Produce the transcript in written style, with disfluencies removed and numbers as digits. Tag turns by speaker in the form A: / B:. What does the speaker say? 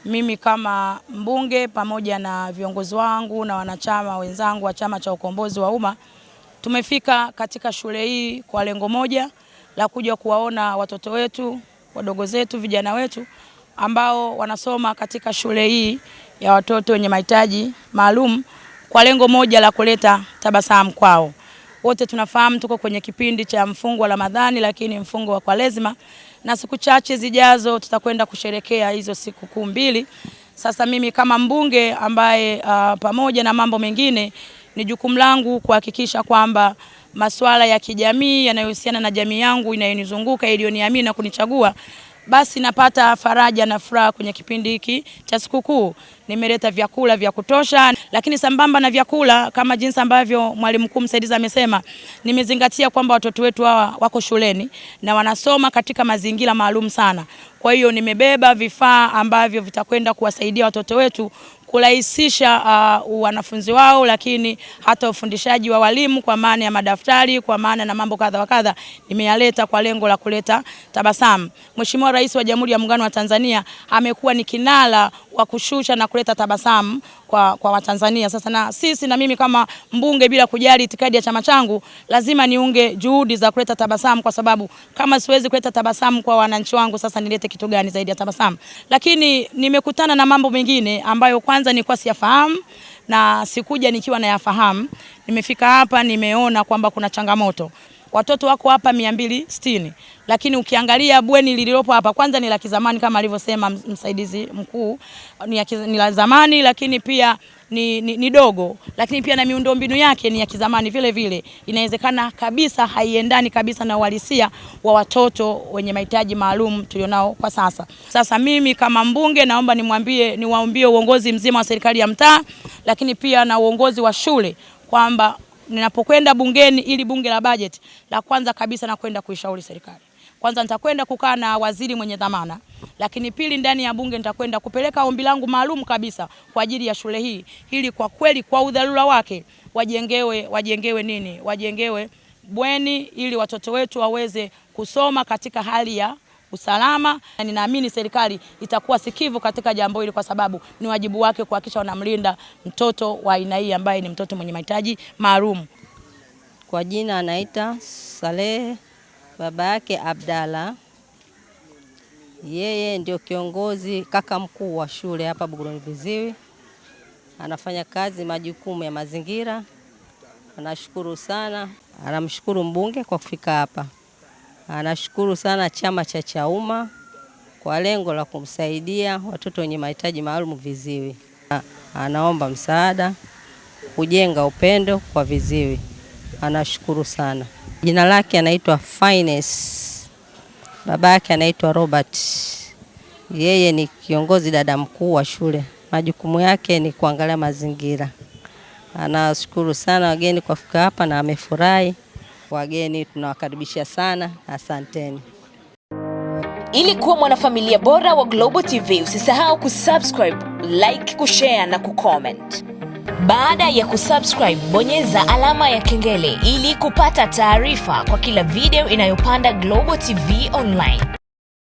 A: mimi kama mbunge pamoja na viongozi wangu na wanachama wenzangu wa Chama cha Ukombozi wa Umma tumefika katika shule hii kwa lengo moja la kuja kuwaona watoto wetu, wadogo zetu, vijana wetu ambao wanasoma katika shule hii ya watoto wenye mahitaji maalum kwa lengo moja la kuleta tabasamu kwao. Wote tunafahamu tuko kwenye kipindi cha mfungo wa Ramadhani, lakini mfungo wa Kwaresma, na siku chache zijazo tutakwenda kusherekea hizo siku kuu mbili. Sasa mimi kama mbunge ambaye pamoja na mambo mengine ni jukumu langu kuhakikisha kwamba masuala ya kijamii yanayohusiana na jamii yangu inayonizunguka iliyoniamini na kunichagua, basi napata faraja na furaha kwenye kipindi hiki cha sikukuu. Nimeleta vyakula vya kutosha, lakini sambamba na vyakula kama jinsi ambavyo mwalimu mkuu msaidizi amesema, nimezingatia kwamba watoto wetu hawa wako shuleni na wanasoma katika mazingira maalum sana. Kwa hiyo nimebeba vifaa ambavyo vitakwenda kuwasaidia watoto wetu kurahisisha wanafunzi wao, lakini hata ufundishaji wa walimu kwa maana ya madaftari, kwa maana na mambo kadha wa kadha, nimeyaleta kwa lengo la kuleta tabasamu. Mheshimiwa Rais wa Jamhuri ya Muungano wa Tanzania amekuwa ni kinara wa kushusha na kuleta tabasamu kwa Watanzania. Sasa na sisi na mimi kama mbunge, bila kujali itikadi ya chama changu, lazima niunge juhudi za kuleta tabasamu, kwa sababu kama siwezi kuleta tabasamu kwa wananchi wangu, sasa nilete kitu gani zaidi ya tabasamu? Lakini nimekutana na mambo mengine ambayo kwanza nilikuwa siyafahamu na sikuja nikiwa na yafahamu. Nimefika hapa nimeona kwamba kuna changamoto. Watoto wako hapa 260, lakini ukiangalia bweni lililopo hapa kwanza ni la kizamani kama alivyosema msaidizi mkuu, ni la zamani, lakini pia ni dogo, lakini pia na miundombinu yake ni ya kizamani vile vile. Inawezekana kabisa haiendani kabisa na uhalisia wa watoto wenye mahitaji maalum tulionao kwa sasa. Sasa mimi kama mbunge naomba niwaambie uongozi mzima wa serikali ya mtaa, lakini pia na uongozi wa shule kwamba ninapokwenda bungeni, ili bunge la bajeti, la kwanza kabisa na kwenda kuishauri serikali. Kwanza nitakwenda kukaa na waziri mwenye dhamana, lakini pili ndani ya bunge nitakwenda kupeleka ombi langu maalum kabisa kwa ajili ya shule hii, ili kwa kweli kwa udharura wake wajengewe bweni ili watoto wetu waweze kusoma katika hali ya usalama. Na ninaamini serikali itakuwa sikivu katika jambo hili, kwa sababu ni wajibu wake kuhakikisha wanamlinda mtoto wa aina hii ambaye ni mtoto mwenye mahitaji maalum.
B: Kwa jina anaita Saleh, baba yake Abdalla. Yeye ndio kiongozi kaka mkuu wa shule hapa Buguruni Viziwi. Anafanya kazi majukumu ya mazingira. Anashukuru sana, anamshukuru mbunge kwa kufika hapa. Anashukuru sana chama cha Chauma kwa lengo la kumsaidia watoto wenye mahitaji maalum Viziwi. Anaomba msaada kujenga upendo kwa Viziwi. Anashukuru sana. Jina lake anaitwa Finance. Baba yake anaitwa Robert. Yeye ni kiongozi dada mkuu wa shule. Majukumu yake ni kuangalia mazingira. Anashukuru sana wageni kwa kufika hapa na amefurahi. Wageni tunawakaribisha sana, asanteni.
C: Ili kuwa mwanafamilia bora wa Global TV, usisahau kusubscribe, like, kushare na kucomment. Baada ya kusubscribe, bonyeza alama ya kengele ili kupata taarifa kwa kila video inayopanda Global TV Online.